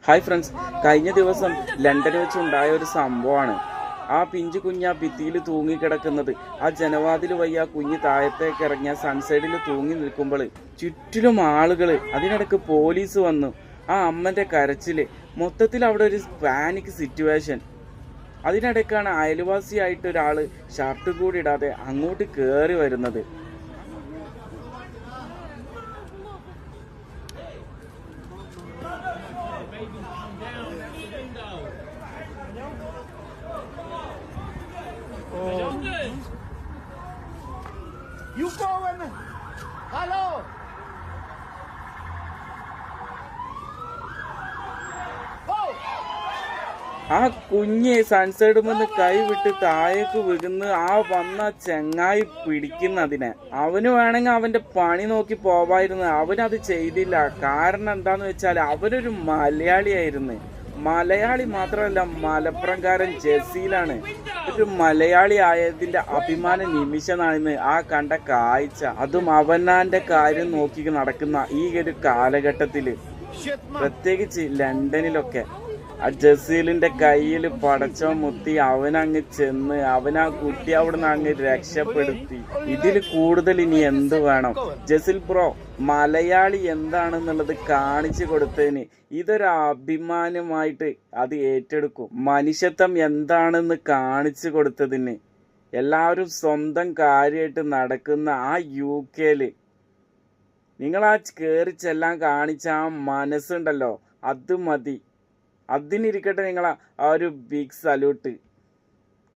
Hi friends, കഴിഞ്ഞ ദിവസം ലണ്ടനിൽ വെച്ചുണ്ടായ ഒരു സംഭവമാണ്. ആ പിഞ്ചു കുഞ്ഞ് ആ ഭിത്തിയിൽ തൂങ്ങിക്കിടക്കുന്നത്. ആ ജനവാതിൽ വഴി ആ കുഞ്ഞ് താഴത്തേക്ക് ഇറങ്ങിയ സൺസൈഡിൽ തൂങ്ങി നിൽക്കുമ്പോൾ ചുറ്റിലും ആളുകൾ. അതിനിടയ്ക്ക് പോലീസ് വന്നു. ആ അമ്മൻ്റെ കരച്ചിൽ, മൊത്തത്തിൽ അവിടെ ഒരു പാനിക് സിറ്റുവേഷൻ. അതിനിടയ്ക്കാണ് അയൽവാസിയായിട്ട് ഒരാൾ ഷർട്ട് കൂടി ഇടാതെ അങ്ങോട്ട് കയറി വരുന്നത്. You going? Hello? ആ കുഞ്ഞ് സൺസൈഡിൽ നിന്ന് കൈ വിട്ട് താഴേക്ക് വീകുന്ന ആ വന്ന ചെങ്ങായി പിടിക്കുന്നതിനെ. അവന് വേണമെങ്കിൽ അവന്റെ പണി നോക്കി പോവായിരുന്നു. അവനത് ചെയ്തില്ല. കാരണം എന്താന്ന് വെച്ചാൽ അവനൊരു മലയാളിയായിരുന്നു. മലയാളി മാത്രമല്ല, മലപ്പുറംകാരൻ ജസീലാണ്. ഒരു മലയാളി ആയതിന്റെ അഭിമാന നിമിഷമാണ് ആ കണ്ട കാഴ്ച. അതും അവനാന്റെ കാര്യം നോക്കി നടക്കുന്ന ഈ ഒരു കാലഘട്ടത്തില്, പ്രത്യേകിച്ച് ലണ്ടനിലൊക്കെ. ആ ജസീലിന്റെ കയ്യിൽ പടച്ചോ മുത്തി അവനങ്ങ് ചെന്ന് അവനാ കുട്ടി അവിടുന്ന് അങ്ങ് രക്ഷപ്പെടുത്തി. ഇതിൽ കൂടുതൽ ഇനി എന്ത് വേണം? ജസീൽ ബ്രോ മലയാളി എന്താണെന്നുള്ളത് കാണിച്ചു കൊടുത്തതിന് ഇതൊരു അഭിമാനമായിട്ട് അത് ഏറ്റെടുക്കും. മനുഷ്യത്വം എന്താണെന്ന് കാണിച്ചു കൊടുത്തതിന്. എല്ലാവരും സ്വന്തം കാര്യമായിട്ട് നടക്കുന്ന ആ UK നിങ്ങൾ ആ കയറി ചെല്ലാൻ കാണിച്ച ആ മനസ്സുണ്ടല്ലോ, അത് മതി. അതിനിരിക്കട്ടെ നിങ്ങളാ ആ ഒരു ബിഗ് സല്യൂട്ട്.